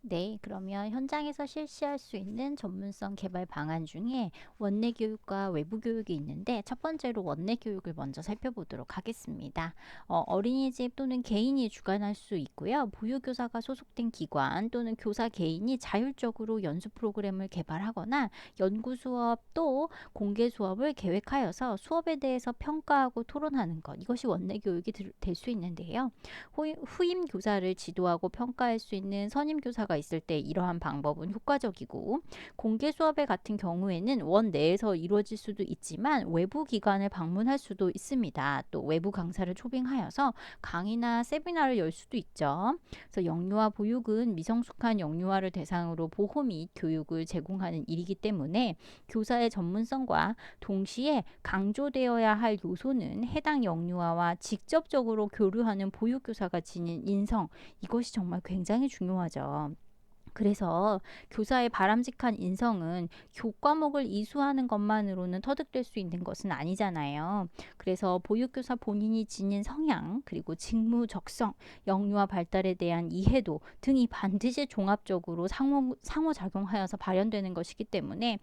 네, 그러면 현장에서 실시할 수 있는 전문성 개발 방안 중에 원내 교육과 외부 교육이 있는데 첫 번째로 원내 교육을 먼저 살펴보도록 하겠습니다. 어린이집 또는 개인이 주관할 수 있고요. 보육교사가 소속된 기관 또는 교사 개인이 자율적으로 연수 프로그램을 개발하거나 연구 수업 또 공개 수업을 계획하여서 수업에 대해서 평가하고 토론하는 것. 이것이 원내 교육이 될 수 있는데요. 후임 교사를 지도하고 평가할 수 있는 선임 교사가 있을 때 이러한 방법은 효과적이고, 공개 수업의 같은 경우에는 원 내에서 이루어질 수도 있지만 외부 기관을 방문할 수도 있습니다. 또 외부 강사를 초빙하여서 강의나 세미나를 열 수도 있죠. 그래서 영유아 보육은 미성숙한 영유아를 대상으로 보호 및 교육을 제공하는 일이기 때문에 교사의 전문성과 동시에 강조되어야 할 요소는 해당 영유아와 직접적으로 교류하는 보육교사가 지닌 인성, 이것이 정말 굉장히 중요하죠. 그래서 교사의 바람직한 인성은 교과목을 이수하는 것만으로는 터득될 수 있는 것은 아니잖아요. 그래서 보육교사 본인이 지닌 성향, 그리고 직무 적성, 영유아 발달에 대한 이해도 등이 반드시 종합적으로 상호작용하여서 발현되는 것이기 때문에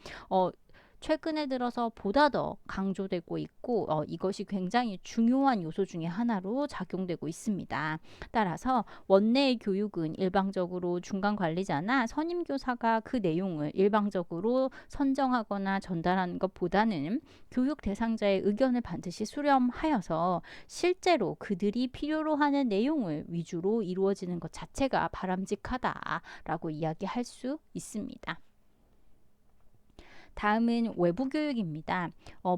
최근에 들어서 보다 더 강조되고 있고 이것이 굉장히 중요한 요소 중에 하나로 작용되고 있습니다. 따라서 원내의 교육은 일방적으로 중간 관리자나 선임 교사가 그 내용을 일방적으로 선정하거나 전달하는 것보다는 교육 대상자의 의견을 반드시 수렴하여서 실제로 그들이 필요로 하는 내용을 위주로 이루어지는 것 자체가 바람직하다라고 이야기할 수 있습니다. 다음은 외부 교육입니다.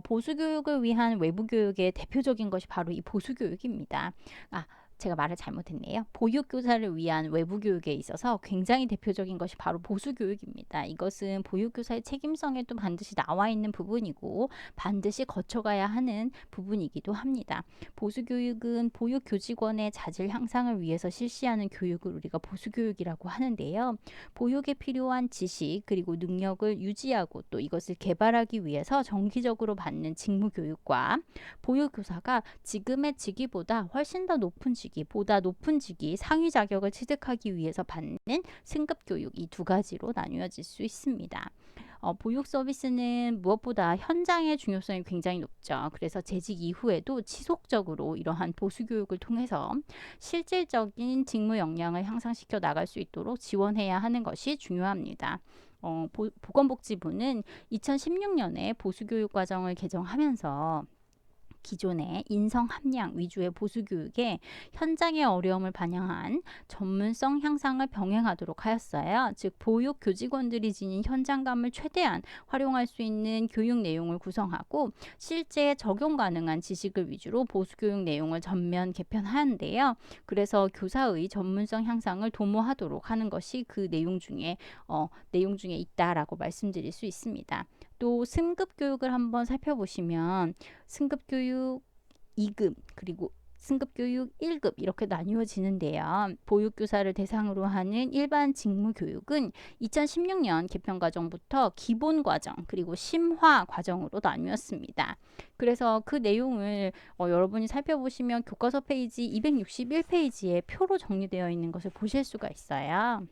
보수 교육을 위한 외부 교육의 대표적인 것이 바로 이 보수 교육입니다. 제가 말을 잘못했네요. 보육교사를 위한 외부 교육에 있어서 굉장히 대표적인 것이 바로 보수교육입니다. 이것은 보육교사의 책임성에도 반드시 나와 있는 부분이고 반드시 거쳐가야 하는 부분이기도 합니다. 보수교육은 보육교직원의 자질 향상을 위해서 실시하는 교육을 우리가 보수교육이라고 하는데요. 보육에 필요한 지식 그리고 능력을 유지하고 또 이것을 개발하기 위해서 정기적으로 받는 직무교육과 보육교사가 지금의 직위보다 훨씬 더 높은 보다 높은 직위, 상위 자격을 취득하기 위해서 받는 승급 교육, 이 두 가지로 나뉘어질 수 있습니다. 보육 서비스는 무엇보다 현장의 중요성이 굉장히 높죠. 그래서 재직 이후에도 지속적으로 이러한 보수 교육을 통해서 실질적인 직무 역량을 향상시켜 나갈 수 있도록 지원해야 하는 것이 중요합니다. 보건복지부는 2016년에 보수교육 과정을 개정하면서 기존의 인성 함량 위주의 보수 교육에 현장의 어려움을 반영한 전문성 향상을 병행하도록 하였어요. 즉 보육 교직원들이 지닌 현장감을 최대한 활용할 수 있는 교육 내용을 구성하고 실제 적용 가능한 지식을 위주로 보수 교육 내용을 전면 개편하는데요. 그래서 교사의 전문성 향상을 도모하도록 하는 것이 그 내용 중에 있다라고 말씀드릴 수 있습니다. 또 승급 교육을 한번 살펴보시면 승급 교육 2급 그리고 승급 교육 1급 이렇게 나뉘어지는데요. 보육교사를 대상으로 하는 일반 직무 교육은 2016년 개편 과정부터 기본 과정 그리고 심화 과정으로 나뉘었습니다. 그래서 그 내용을 여러분이 살펴보시면 교과서 페이지 261페이지에 표로 정리되어 있는 것을 보실 수가 있어요.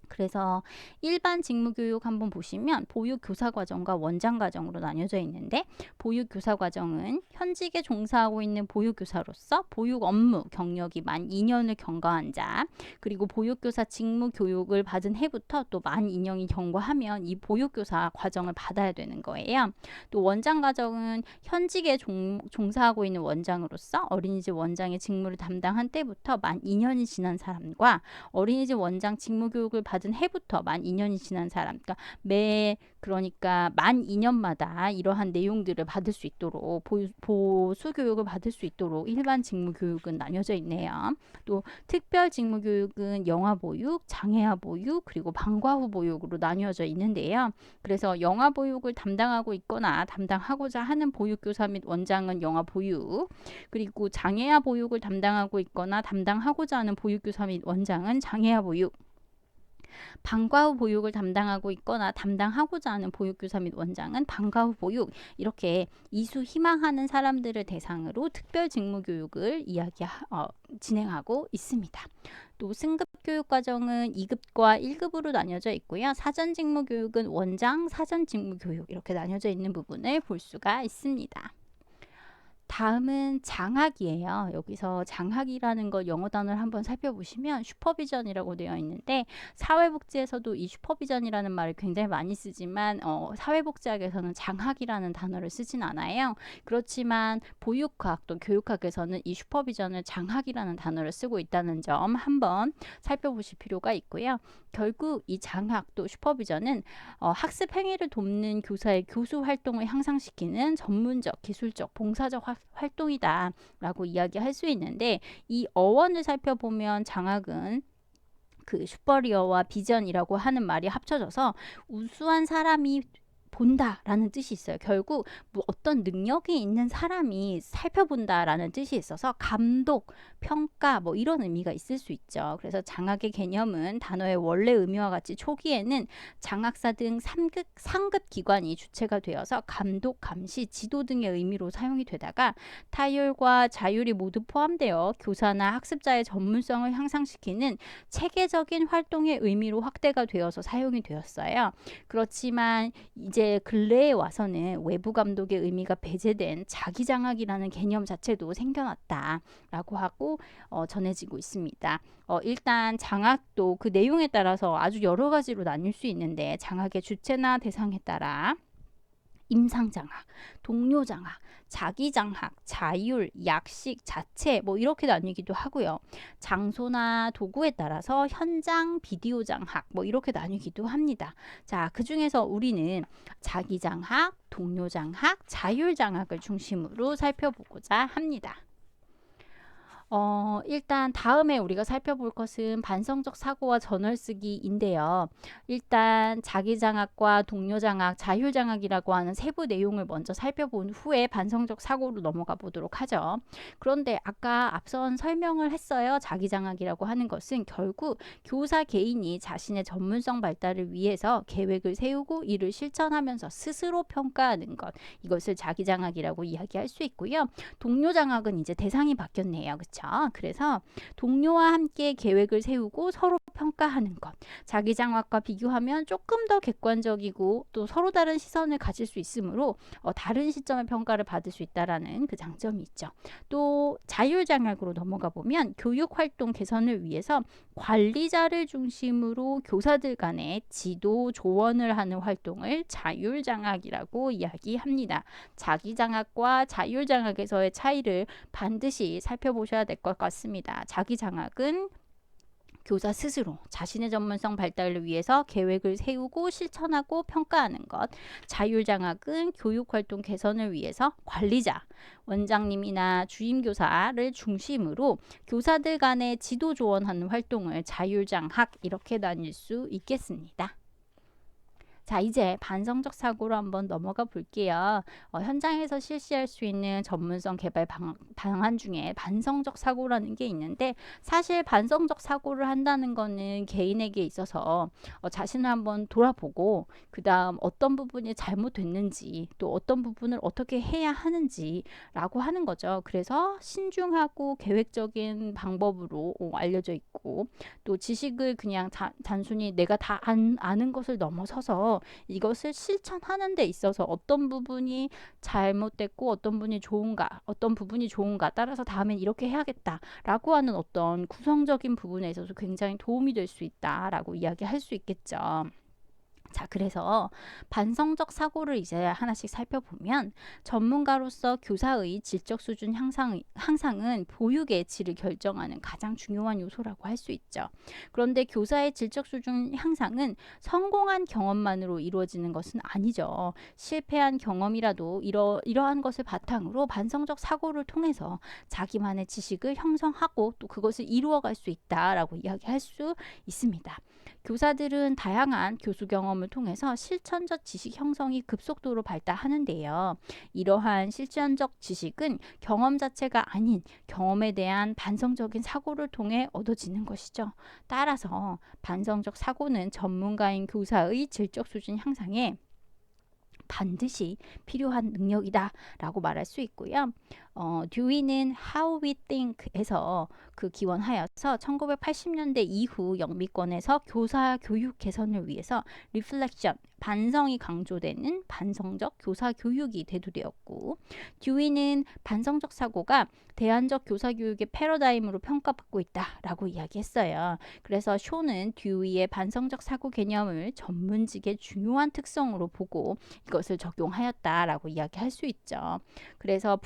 그래서 일반 직무교육 한번 보시면 보육교사 과정과 원장 과정으로 나뉘어져 있는데 보육교사 과정은 현직에 종사하고 있는 보육교사로서 보육 업무 경력이 만 2년을 경과한 자 그리고 보육교사 직무교육을 받은 해부터 또 만 2년이 경과하면 이 보육교사 과정을 받아야 되는 거예요. 또 원장 과정은 현직에 종사하고 있는 원장으로서 어린이집 원장의 직무를 담당한 때부터 만 2년이 지난 사람과 어린이집 원장 직무교육을 받은 해부터 만 2년이 지난 사람, 그러니까 만 2년마다 이러한 내용들을 받을 수 있도록 보수 교육을 받을 수 있도록 일반 직무 교육은 나뉘어져 있네요. 또 특별 직무 교육은 영아 보육, 장애아 보육, 그리고 방과 후 보육으로 나뉘어져 있는데요. 그래서 영아 보육을 담당하고 있거나 담당하고자 하는 보육교사 및 원장은 영아 보육, 그리고 장애아 보육을 담당하고 있거나 담당하고자 하는 보육교사 및 원장은 장애아 보육, 방과 후 보육을 담당하고 있거나 담당하고자 하는 보육교사 및 원장은 방과 후 보육 이렇게 이수 희망하는 사람들을 대상으로 특별 직무 교육을 진행하고 있습니다. 또 승급 교육 과정은 2급과 1급으로 나뉘어져 있고요. 사전 직무 교육은 원장, 사전 직무 교육 이렇게 나뉘어져 있는 부분을 볼 수가 있습니다. 다음은 장학이에요. 여기서 장학이라는 걸 영어 단어를 한번 살펴보시면 슈퍼비전이라고 되어 있는데 사회복지에서도 이 슈퍼비전이라는 말을 굉장히 많이 쓰지만 사회복지학에서는 장학이라는 단어를 쓰진 않아요. 그렇지만 보육학 또 교육학에서는 이 슈퍼비전을 장학이라는 단어를 쓰고 있다는 점 한번 살펴보실 필요가 있고요. 결국 이 장학 또 슈퍼비전은 학습 행위를 돕는 교사의 교수 활동을 향상시키는 전문적, 기술적, 봉사적 활동이다 라고 이야기할 수 있는데 이 어원을 살펴보면 장학은 그 슈퍼리어와 비전이라고 하는 말이 합쳐져서 우수한 사람이 본다라는 뜻이 있어요. 결국 뭐 어떤 능력이 있는 사람이 살펴본다라는 뜻이 있어서 감독, 평가 뭐 이런 의미가 있을 수 있죠. 그래서 장학의 개념은 단어의 원래 의미와 같이 초기에는 장학사 등 상급 기관이 주체가 되어서 감독, 감시, 지도 등의 의미로 사용이 되다가 타율과 자율이 모두 포함되어 교사나 학습자의 전문성을 향상시키는 체계적인 활동의 의미로 확대가 되어서 사용이 되었어요. 그렇지만 이제 근래에 와서는 외부 감독의 의미가 배제된 자기장학이라는 개념 자체도 생겨났다라고 하고 전해지고 있습니다. 일단 장학도 그 내용에 따라서 아주 여러 가지로 나뉠 수 있는데 장학의 주체나 대상에 따라 임상장학, 동료장학, 자기장학, 자율, 약식, 자체 뭐 이렇게 나뉘기도 하고요. 장소나 도구에 따라서 현장, 비디오 장학 뭐 이렇게 나뉘기도 합니다. 자, 그 중에서 우리는 자기장학, 동료장학, 자율장학을 중심으로 살펴보고자 합니다. 일단 다음에 우리가 살펴볼 것은 반성적 사고와 전월쓰기인데요. 일단 자기장학과 동료장학, 자율장학이라고 하는 세부 내용을 먼저 살펴본 후에 반성적 사고로 넘어가 보도록 하죠. 그런데 아까 앞선 설명을 했어요. 자기장학이라고 하는 것은 결국 교사 개인이 자신의 전문성 발달을 위해서 계획을 세우고 이를 실천하면서 스스로 평가하는 것. 이것을 자기장학이라고 이야기할 수 있고요. 동료장학은 이제 대상이 바뀌었네요. 그렇죠? 그래서 동료와 함께 계획을 세우고 서로 평가하는 것. 자기장학과 비교하면 조금 더 객관적이고 또 서로 다른 시선을 가질 수 있으므로 다른 시점의 평가를 받을 수 있다라는 그 장점이 있죠. 또 자율장학으로 넘어가 보면 교육활동 개선을 위해서 관리자를 중심으로 교사들 간의 지도 조언을 하는 활동을 자율장학이라고 이야기합니다. 자기장학과 자율장학에서의 차이를 반드시 살펴보셔야 될 것 같습니다. 자기장학은 교사 스스로 자신의 전문성 발달을 위해서 계획을 세우고 실천하고 평가하는 것. 자율장학은 교육활동 개선을 위해서 관리자, 원장님이나 주임교사를 중심으로 교사들 간의 지도 조언하는 활동을 자율장학 이렇게 나뉠 수 있겠습니다. 자, 이제 반성적 사고로 한번 넘어가 볼게요. 현장에서 실시할 수 있는 전문성 개발 방안 중에 반성적 사고라는 게 있는데 사실 반성적 사고를 한다는 거는 개인에게 있어서 자신을 한번 돌아보고 그 다음 어떤 부분이 잘못됐는지 또 어떤 부분을 어떻게 해야 하는지 라고 하는 거죠. 그래서 신중하고 계획적인 방법으로 알려져 있고 또 지식을 그냥 단순히 내가 다 아는 것을 넘어서서 이것을 실천하는 데 있어서 어떤 부분이 잘못됐고 어떤 부분이 좋은가 따라서 다음엔 이렇게 해야겠다라고 하는 어떤 구성적인 부분에 있어서 굉장히 도움이 될 수 있다라고 이야기할 수 있겠죠. 자, 그래서 반성적 사고를 이제 하나씩 살펴보면 전문가로서 교사의 질적 수준 향상은 보육의 질을 결정하는 가장 중요한 요소라고 할 수 있죠. 그런데 교사의 질적 수준 향상은 성공한 경험만으로 이루어지는 것은 아니죠. 실패한 경험이라도 이러한 것을 바탕으로 반성적 사고를 통해서 자기만의 지식을 형성하고 또 그것을 이루어갈 수 있다라고 이야기할 수 있습니다. 교사들은 다양한 교수 경험을 경험을 통해서 실천적 지식 형성이 급속도로 발달하는데요. 이러한 실천적 지식은 경험 자체가 아닌 경험에 대한 반성적인 사고를 통해 얻어지는 것이죠. 따라서 반성적 사고는 전문가인 교사의 질적 수준 향상에 반드시 필요한 능력이다 라고 말할 수 있고요. 듀이는 How We Think에서 그 기원하여서 1980년대 이후 영미권에서 교사 교육 개선을 위해서 Reflection, 반성이 강조되는 반성적 교사 교육이 대두되었고, 듀이는 반성적 사고가 대안적 교사 교육의 패러다임으로 평가받고 있다라고 이야기했어요. 그래서 쇼는 듀이의 반성적 사고 개념을 전문직의 중요한 특성으로 보고 이것을 적용하였다라고 이야기할 수 있죠. 그래서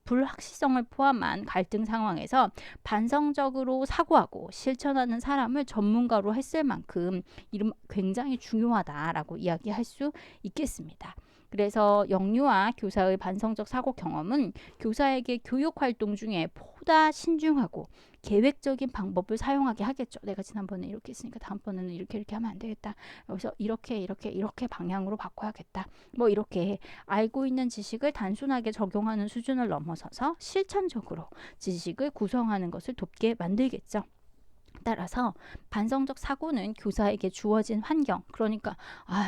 불확실성을 포함한 갈등 상황에서 반성적으로 사고하고 실천하는 사람을 전문가로 했을 만큼 이름 굉장히 중요하다라고 이야기할 수 있겠습니다. 그래서 영유아 교사의 반성적 사고 경험은 교사에게 교육 활동 중에 보다 신중하고 계획적인 방법을 사용하게 하겠죠. 내가 지난번에 이렇게 했으니까 다음번에는 이렇게 하면 안 되겠다. 여기서 이렇게 방향으로 바꿔야겠다. 뭐 이렇게 알고 있는 지식을 단순하게 적용하는 수준을 넘어서서 실천적으로 지식을 구성하는 것을 돕게 만들겠죠. 따라서 반성적 사고는 교사에게 주어진 환경, 그러니까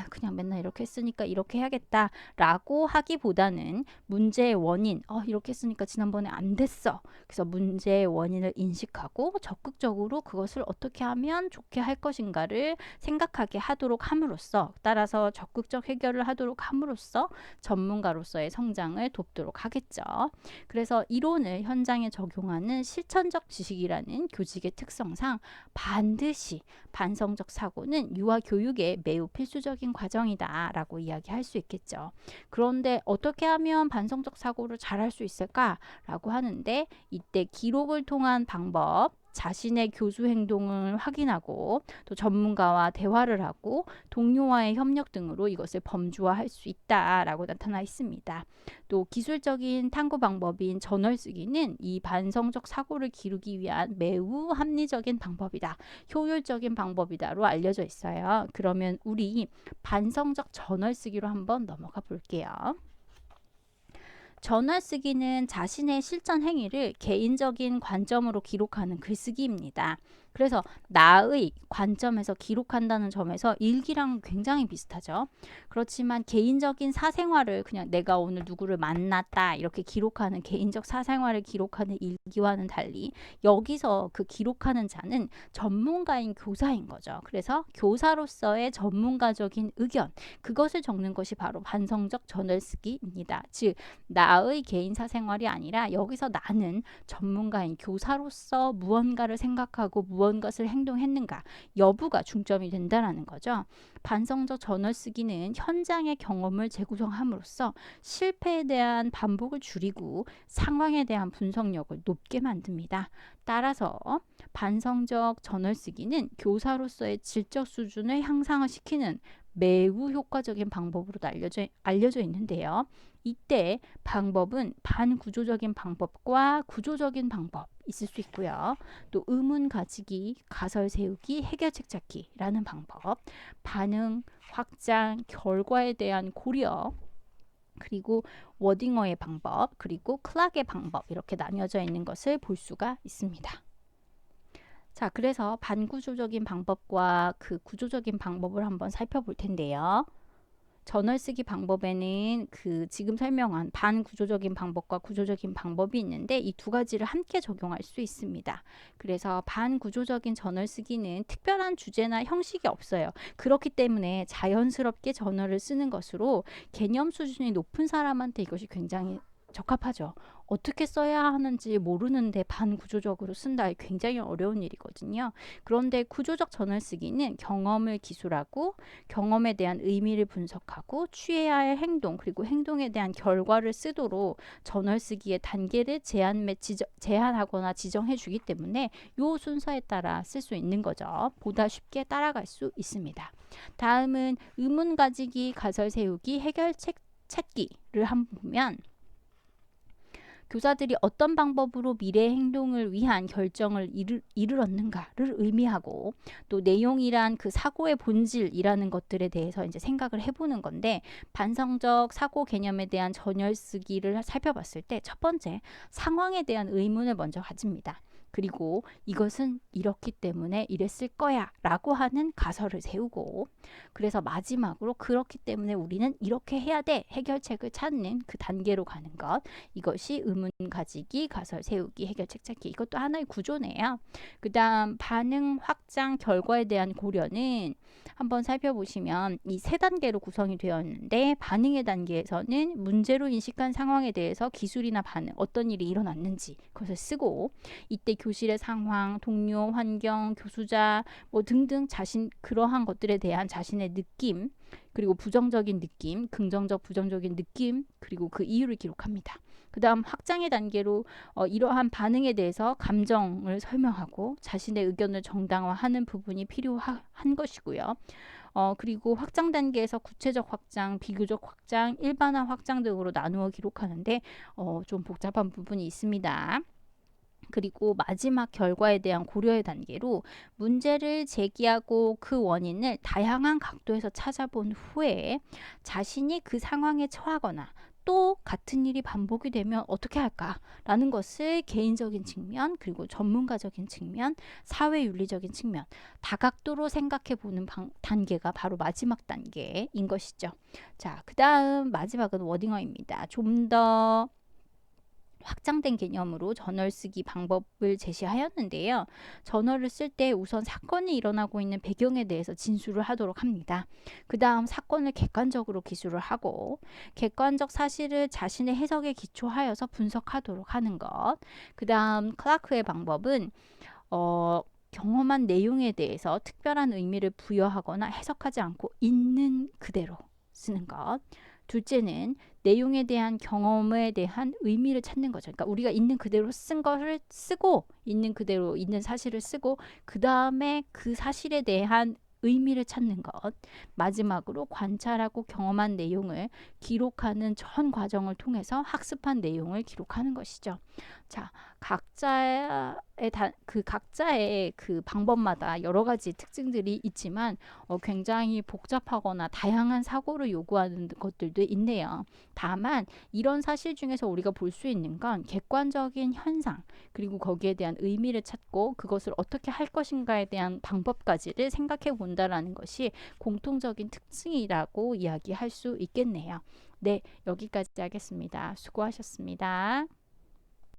그냥 맨날 이렇게 했으니까 이렇게 해야겠다 라고 하기보다는 문제의 원인, 이렇게 했으니까 지난번에 안 됐어. 그래서 문제의 원인을 인식하고 적극적으로 그것을 어떻게 하면 좋게 할 것인가를 생각하게 하도록 함으로써, 따라서 적극적 해결을 하도록 함으로써 전문가로서의 성장을 돕도록 하겠죠. 그래서 이론을 현장에 적용하는 실천적 지식이라는 교직의 특성상 반드시 반성적 사고는 유아 교육에 매우 필수적인 과정이다 라고 이야기할 수 있겠죠. 그런데 어떻게 하면 반성적 사고를 잘할 수 있을까 라고 하는데, 이때 기록을 통한 방법, 자신의 교수 행동을 확인하고 또 전문가와 대화를 하고 동료와의 협력 등으로 이것을 범주화할 수 있다라고 나타나 있습니다. 또 기술적인 탐구 방법인 저널 쓰기는 이 반성적 사고를 기르기 위한 매우 합리적인 방법이다, 효율적인 방법이다로 알려져 있어요. 그러면 우리 반성적 저널 쓰기로 한번 넘어가 볼게요. 저널 쓰기는 자신의 실천 행위를 개인적인 관점으로 기록하는 글쓰기입니다. 그래서 나의 관점에서 기록한다는 점에서 일기랑 굉장히 비슷하죠. 그렇지만 개인적인 사생활을 그냥 내가 오늘 누구를 만났다 이렇게 기록하는 개인적 사생활을 기록하는 일기와는 달리 여기서 그 기록하는 자는 전문가인 교사인 거죠. 그래서 교사로서의 전문가적인 의견, 그것을 적는 것이 바로 반성적 저널 쓰기입니다. 즉 나의 개인 사생활이 아니라 여기서 나는 전문가인 교사로서 무언가를 생각하고 무언가를 행동했는가 여부가 중점이 된다는 거죠. 반성적 저널 쓰기는 현장의 경험을 재구성함으로써 실패에 대한 반복을 줄이고 상황에 대한 분석력을 높게 만듭니다. 따라서 반성적 저널 쓰기는 교사로서의 질적 수준을 향상을 시키는 매우 효과적인 방법으로 알려져 있는데요. 이때 방법은 반구조적인 방법과 구조적인 방법 있을 수 있고요. 또 의문 가지기, 가설 세우기, 해결책 찾기라는 방법, 반응, 확장, 결과에 대한 고려, 그리고 워딩어의 방법, 그리고 클락의 방법, 이렇게 나뉘어져 있는 것을 볼 수가 있습니다. 자, 그래서 반구조적인 방법과 그 구조적인 방법을 한번 살펴볼 텐데요. 저널 쓰기 방법에는 그 지금 설명한 반구조적인 방법과 구조적인 방법이 있는데 이 두 가지를 함께 적용할 수 있습니다. 그래서 반구조적인 저널 쓰기는 특별한 주제나 형식이 없어요. 그렇기 때문에 자연스럽게 저널을 쓰는 것으로 개념 수준이 높은 사람한테 이것이 굉장히 적합하죠. 어떻게 써야 하는지 모르는데 반구조적으로 쓴다, 굉장히 어려운 일이거든요. 그런데 구조적 저널 쓰기는 경험을 기술하고 경험에 대한 의미를 분석하고 취해야 할 행동, 그리고 행동에 대한 결과를 쓰도록 저널 쓰기의 단계를 제한하거나 지정해 주기 때문에 이 순서에 따라 쓸 수 있는 거죠. 보다 쉽게 따라갈 수 있습니다. 다음은 의문 가지기, 가설 세우기, 해결책 찾기를 한번 보면, 교사들이 어떤 방법으로 미래의 행동을 위한 결정을 이르렀는가를 의미하고 또 내용이란 그 사고의 본질이라는 것들에 대해서 이제 생각을 해보는 건데 반성적 사고 개념에 대한 전열쓰기를 살펴봤을 때 첫 번째 상황에 대한 의문을 먼저 가집니다. 그리고 이것은 이렇기 때문에 이랬을 거야 라고 하는 가설을 세우고 그래서 마지막으로 그렇기 때문에 우리는 이렇게 해야 돼 해결책을 찾는 그 단계로 가는 것 이것이 의문 가지기, 가설 세우기, 해결책 찾기 이것도 하나의 구조네요. 그 다음 반응, 확장, 결과에 대한 고려는 한번 살펴보시면 이 세 단계로 구성이 되어 있는데 반응의 단계에서는 문제로 인식한 상황에 대해서 기술이나 반응, 어떤 일이 일어났는지 그것을 쓰고 이때 교실의 상황, 동료, 환경, 교수자 뭐 등등 자신 그러한 것들에 대한 자신의 느낌 그리고 부정적인 느낌, 긍정적, 부정적인 느낌 그리고 그 이유를 기록합니다. 그 다음 확장의 단계로 이러한 반응에 대해서 감정을 설명하고 자신의 의견을 정당화하는 부분이 필요한 것이고요. 그리고 확장 단계에서 구체적 확장, 비교적 확장, 일반화 확장 등으로 나누어 기록하는데 좀 복잡한 부분이 있습니다. 그리고 마지막 결과에 대한 고려의 단계로 문제를 제기하고 그 원인을 다양한 각도에서 찾아본 후에 자신이 그 상황에 처하거나 또 같은 일이 반복이 되면 어떻게 할까라는 것을 개인적인 측면 그리고 전문가적인 측면 사회윤리적인 측면 다각도로 생각해 보는 단계가 바로 마지막 단계인 것이죠. 자, 그 다음 마지막은 워딩어입니다. 좀더 확장된 개념으로 저널 쓰기 방법을 제시하였는데요. 저널을 쓸 때 우선 사건이 일어나고 있는 배경에 대해서 진술을 하도록 합니다. 그 다음 사건을 객관적으로 기술을 하고 객관적 사실을 자신의 해석에 기초하여서 분석하도록 하는 것. 그 다음 클라크의 방법은 경험한 내용에 대해서 특별한 의미를 부여하거나 해석하지 않고 있는 그대로 쓰는 것. 둘째는 내용에 대한 경험에 대한 의미를 찾는 거죠. 그러니까 우리가 있는 그대로 쓴 것을 쓰고 있는 그대로 있는 사실을 쓰고 그 다음에 그 사실에 대한 의미를 찾는 것. 마지막으로 관찰하고 경험한 내용을 기록하는 전 과정을 통해서 학습한 내용을 기록하는 것이죠. 자, 각자의 그 방법마다 여러 가지 특징들이 있지만 굉장히 복잡하거나 다양한 사고를 요구하는 것들도 있네요. 다만 이런 사실 중에서 우리가 볼 수 있는 건 객관적인 현상 그리고 거기에 대한 의미를 찾고 그것을 어떻게 할 것인가에 대한 방법까지를 생각해 본다라는 것이 공통적인 특징이라고 이야기할 수 있겠네요. 네, 여기까지 하겠습니다. 수고하셨습니다.